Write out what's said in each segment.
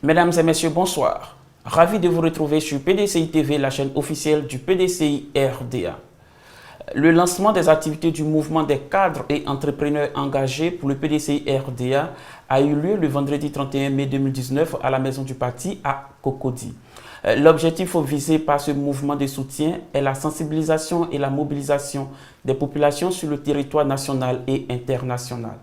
Mesdames et messieurs, bonsoir. Ravi de vous retrouver sur PDCI TV, la chaîne officielle du PDCI RDA. Le lancement des activités du mouvement des cadres et entrepreneurs engagés pour le PDCI RDA a eu lieu le vendredi 31 mai 2019 à la maison du parti à Cocody. L'objectif visé par ce mouvement de soutien est la sensibilisation et la mobilisation des populations sur le territoire national et international.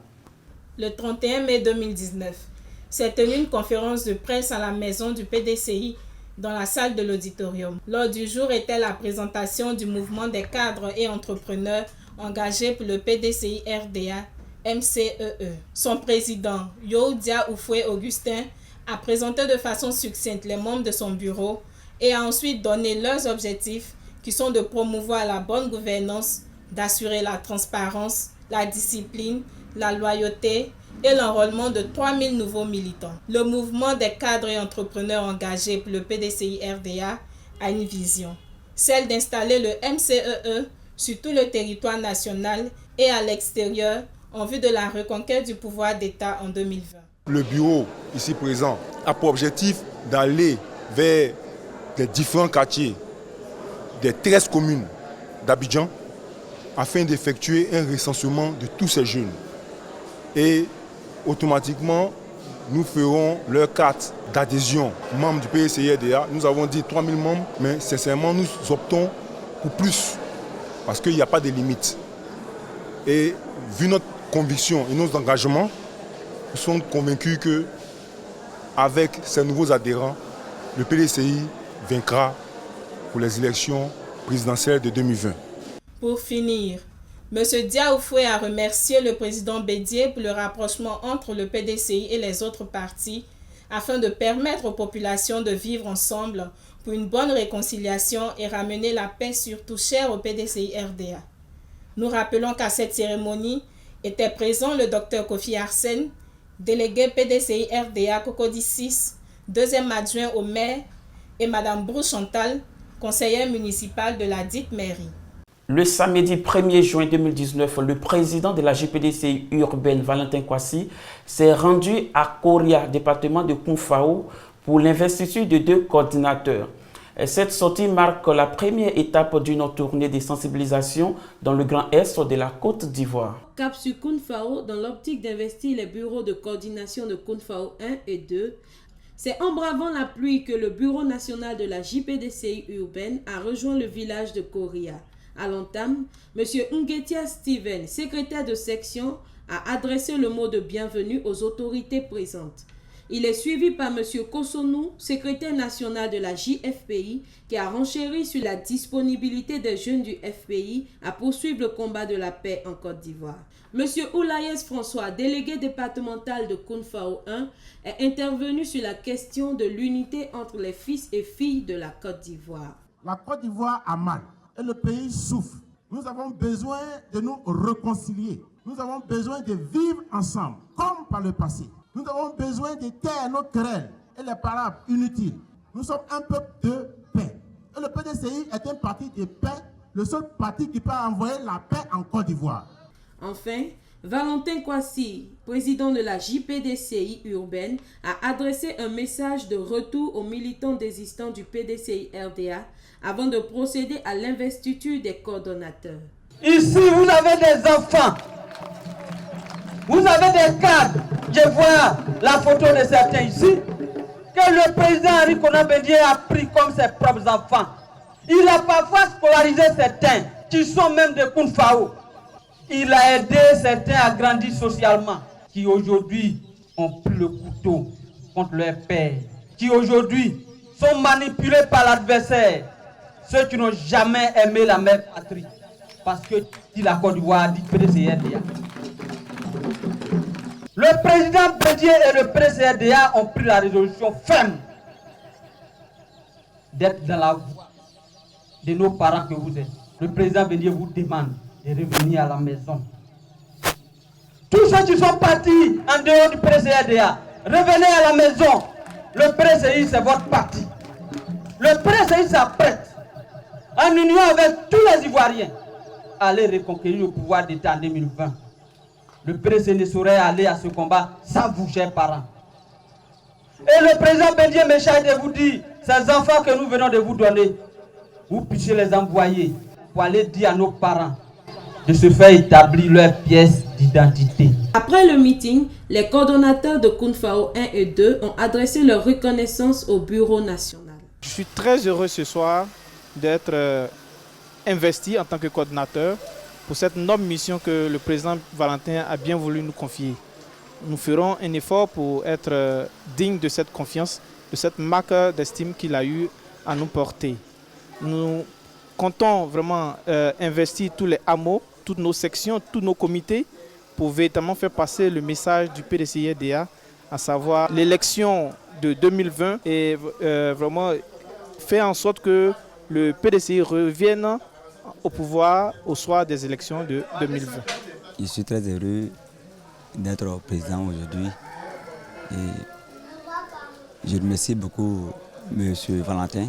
Le 31 mai 2019, s'est tenue une conférence de presse à la maison du PDCI dans la salle de l'auditorium. L'ordre du jour était la présentation du mouvement des cadres et entrepreneurs engagés pour le PDCI RDA MCEE. Son président, Yodia Oufoué Augustin, a présenté de façon succincte les membres de son bureau et a ensuite donné leurs objectifs qui sont de promouvoir la bonne gouvernance, d'assurer la transparence, la discipline, la loyauté et l'enrôlement de 3000 nouveaux militants. Le mouvement des cadres et entrepreneurs engagés pour le PDCI RDA a une vision, celle d'installer le MCEE sur tout le territoire national et à l'extérieur en vue de la reconquête du pouvoir d'État en 2020. Le bureau ici présent a pour objectif d'aller vers les différents quartiers des 13 communes d'Abidjan afin d'effectuer un recensement de tous ces jeunes. Et automatiquement, nous ferons leur carte d'adhésion membres du PDCI RDA. Nous avons dit 3000 membres, mais sincèrement, nous optons pour plus parce qu'il n'y a pas de limite. Et vu notre conviction et nos engagements, nous sommes convaincus qu'avec ces nouveaux adhérents, le PDCI vaincra pour les élections présidentielles de 2020. Pour finir, M. Dia Oufoué a remercié le président Bédié pour le rapprochement entre le PDCI et les autres partis afin de permettre aux populations de vivre ensemble pour une bonne réconciliation et ramener la paix surtout chère au PDCI RDA. Nous rappelons qu'à cette cérémonie était présent le Dr Kofi Arsène, délégué PDCI RDA Cocody 6, deuxième adjoint au maire, et Mme Brou Chantal, conseillère municipale de la dite mairie. Le samedi 1er juin 2019, le président de la JPDCI urbaine, Valentin Kwasi, s'est rendu à Koria, département de Kounfao, pour l'investiture de 2 coordinateurs. Cette sortie marque la première étape d'une tournée de sensibilisation dans le Grand Est de la Côte d'Ivoire. Cap sur Kounfao, dans l'optique d'investir les bureaux de coordination de Kounfao 1 et 2, c'est en bravant la pluie que le bureau national de la JPDCI urbaine a rejoint le village de Koria. À l'entame, M. Ungetia Steven, secrétaire de section, a adressé le mot de bienvenue aux autorités présentes. Il est suivi par M. Kosonou, secrétaire national de la JFPI, qui a renchéri sur la disponibilité des jeunes du FPI à poursuivre le combat de la paix en Côte d'Ivoire. M. Oulaïes François, délégué départemental de Kounfao 1, est intervenu sur la question de l'unité entre les fils et filles de la Côte d'Ivoire. La Côte d'Ivoire a mal. Et le pays souffre. Nous avons besoin de nous réconcilier. Nous avons besoin de vivre ensemble, comme par le passé. Nous avons besoin de taire nos querelles et les paroles inutiles. Nous sommes un peuple de paix. Et le PDCI est un parti de paix, le seul parti qui peut envoyer la paix en Côte d'Ivoire. Enfin, Valentin Kwasi, président de la JPDCI urbaine, a adressé un message de retour aux militants désistants du PDCI RDA avant de procéder à l'investiture des coordonnateurs. Ici, vous avez des enfants, vous avez des cadres. Je vois la photo de certains ici, que le président Henri Konan Bédié a pris comme ses propres enfants. Il a parfois scolarisé certains qui sont même de Kounfao. Il a aidé certains à grandir socialement, qui aujourd'hui ont pris le couteau contre leur père, qui aujourd'hui sont manipulés par l'adversaire, ceux qui n'ont jamais aimé la mère patrie, parce que si la Côte d'Ivoire dit PDCRDA. Le président Bédié et le PDCRDA ont pris la résolution ferme d'être dans la voie de nos parents que vous êtes. Le président Bédié vous demande de revenir à la maison. Tous ceux qui sont partis en dehors du PDCRDA, revenez à la maison. Le PDCI, c'est votre parti. Le PDCI s'apprête, en union avec tous les Ivoiriens, à aller reconquérir le pouvoir d'État en 2020. Le PDCI ne saurait aller à ce combat sans vous, chers parents. Et le président Bendié me charge de vous dire, ces enfants que nous venons de vous donner, vous puissiez les envoyer pour aller dire à nos parents de se faire établir leur pièce d'identité. Après le meeting, les coordonnateurs de Kounfao 1 et 2 ont adressé leur reconnaissance au Bureau national. Je suis très heureux ce soir d'être investi en tant que coordonnateur pour cette noble mission que le président Valentin a bien voulu nous confier. Nous ferons un effort pour être dignes de cette confiance, de cette marque d'estime qu'il a eu à nous porter. Nous comptons vraiment investir tous les hameaux, toutes nos sections, tous nos comités pour véritablement faire passer le message du PDCI-RDA, à savoir l'élection de 2020 et vraiment faire en sorte que le PDCI revienne au pouvoir au soir des élections de 2020. Je suis très heureux d'être président aujourd'hui et je remercie beaucoup M. Valentin,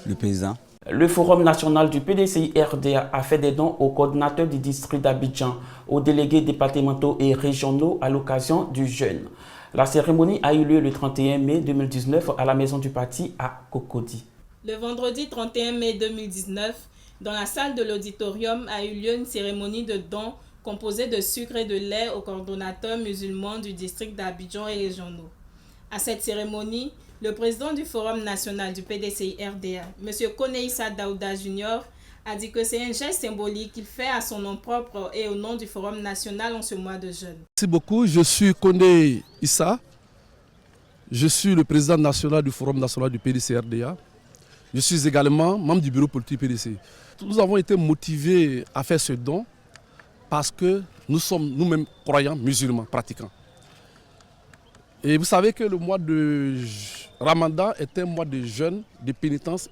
le président. Le Forum national du PDCI-RDA a fait des dons aux coordonnateurs du district d'Abidjan, aux délégués départementaux et régionaux à l'occasion du jeûne. La cérémonie a eu lieu le 31 mai 2019 à la maison du parti à Cocody. Le vendredi 31 mai 2019, dans la salle de l'auditorium a eu lieu une cérémonie de dons composée de sucre et de lait aux coordonnateurs musulmans du district d'Abidjan et régionaux. À cette cérémonie, le président du Forum national du PDCI-RDA, M. Koneïssa Daouda Jr., a dit que c'est un geste symbolique qu'il fait à son nom propre et au nom du Forum national en ce mois de jeûne. Merci beaucoup. Je suis Koneïssa. Je suis le président national du Forum national du PDCI-RDA. Je suis également membre du bureau politique PDC. Nous avons été motivés à faire ce don parce que nous sommes nous-mêmes croyants, musulmans, pratiquants. Et vous savez que le mois de Ramadan est un mois de jeûne, de pénitence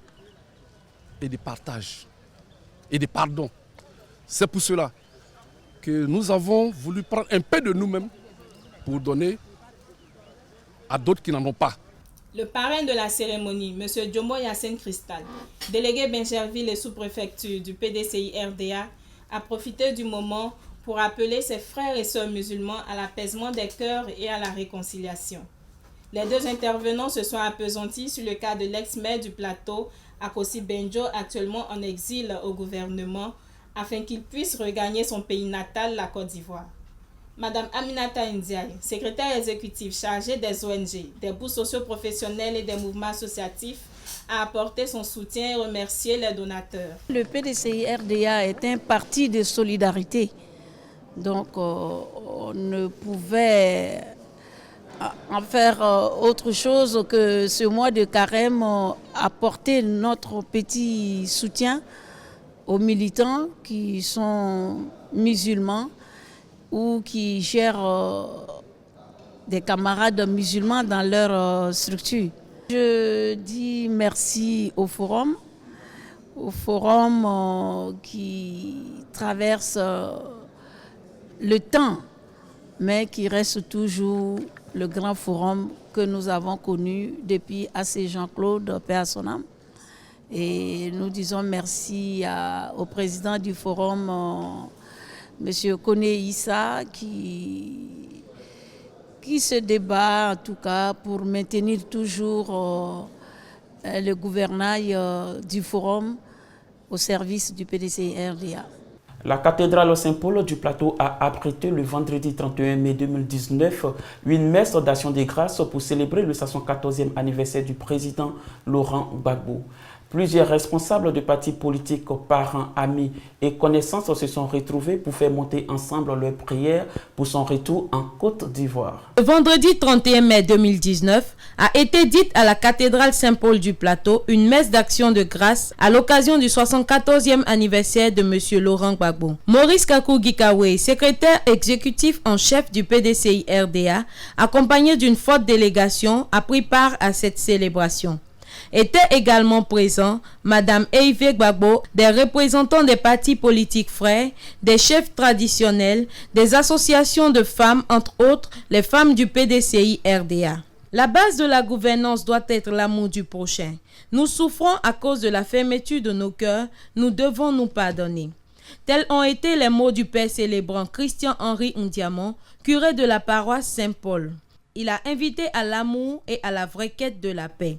et de partage et de pardon. C'est pour cela que nous avons voulu prendre un peu de nous-mêmes pour donner à d'autres qui n'en ont pas. Le parrain de la cérémonie, M. Djomo Yassine Cristal, délégué Bencherville et sous-préfecture du PDCI-RDA, a profité du moment pour appeler ses frères et sœurs musulmans à l'apaisement des cœurs et à la réconciliation. Les deux intervenants se sont appesantis sur le cas de l'ex-maire du plateau, Akosi Benjo, actuellement en exil au gouvernement, afin qu'il puisse regagner son pays natal, la Côte d'Ivoire. Madame Aminata Ndiaye, secrétaire exécutive chargée des ONG, des bourses socio-professionnelles et des mouvements associatifs, a apporté son soutien et remercié les donateurs. Le PDCI-RDA est un parti de solidarité. Donc on ne pouvait en faire autre chose que ce mois de carême, apporter notre petit soutien aux militants qui sont musulmans ou qui gèrent des camarades musulmans dans leur structure. Je dis merci au forum qui traverse le temps, mais qui reste toujours le grand forum que nous avons connu depuis AC Jean-Claude, paix à son âme. Et nous disons merci au président du forum, M. Koneïssa, qui se débat en tout cas pour maintenir toujours le gouvernail du forum au service du PDCI-RDA. La cathédrale Saint-Paul du Plateau a abrité le vendredi 31 mai 2019 une messe d'action des grâces pour célébrer le 74e anniversaire du président Laurent Gbagbo. Plusieurs responsables de partis politiques, parents, amis et connaissances se sont retrouvés pour faire monter ensemble leurs prières pour son retour en Côte d'Ivoire. Le vendredi 31 mai 2019 a été dite à la cathédrale Saint-Paul du Plateau une messe d'action de grâce à l'occasion du 74e anniversaire de M. Laurent Gbagbo. Maurice Kakou Gikawe, secrétaire exécutif en chef du PDCI-RDA, accompagné d'une forte délégation, a pris part à cette célébration. Étaient également présents Madame Eive Gbagbo, des représentants des partis politiques frères, des chefs traditionnels, des associations de femmes, entre autres les femmes du PDCI-RDA. La base de la gouvernance doit être l'amour du prochain. Nous souffrons à cause de la fermeture de nos cœurs, nous devons nous pardonner. Tels ont été les mots du père célébrant Christian-Henri Ndiamon, curé de la paroisse Saint-Paul. il a invité à l'amour et à la vraie quête de la paix.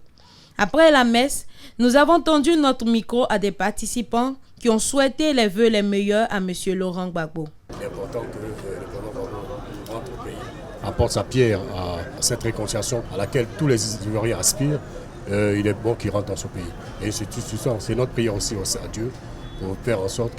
Après la messe, nous avons tendu notre micro à des participants qui ont souhaité les vœux les meilleurs à M. Laurent Gbagbo. Il est important que le président Gbagbo rentre au pays, apporte sa pierre à cette réconciliation à laquelle tous les Ivoiriens aspirent. Il est bon qu'il rentre dans ce pays. Et c'est notre prière aussi à Dieu pour faire en sorte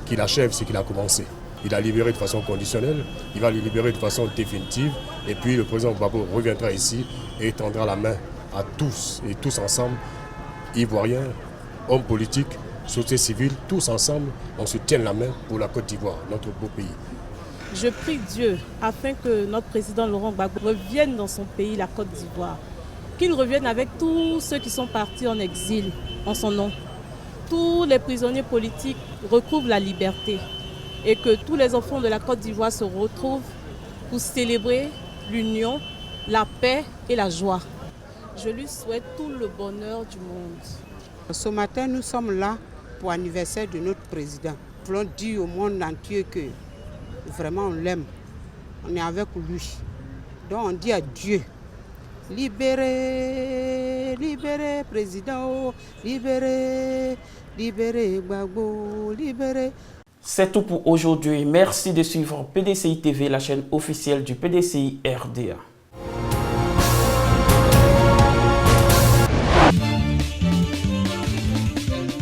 qu'il achève ce qu'il a commencé. Il a libéré de façon conditionnelle, il va le libérer de façon définitive. Et puis le président Gbagbo reviendra ici et tendra la main à tous et tous ensemble, Ivoiriens, hommes politiques, société civile, tous ensemble, on se tienne la main pour la Côte d'Ivoire, notre beau pays. Je prie Dieu afin que notre président Laurent Gbagbo revienne dans son pays, la Côte d'Ivoire. Qu'il revienne avec tous ceux qui sont partis en exil en son nom. Tous les prisonniers politiques recouvrent la liberté et que tous les enfants de la Côte d'Ivoire se retrouvent pour célébrer l'union, la paix et la joie. Je lui souhaite tout le bonheur du monde. Ce matin, nous sommes là pour l'anniversaire de notre président. Nous voulons dire au monde entier que vraiment on l'aime. On est avec lui. Donc on dit à Dieu, libérez, libérez, président, libérez, libérez, Gbagbo, libérez. C'est tout pour aujourd'hui. Merci de suivre PDCI TV, la chaîne officielle du PDCI RDA.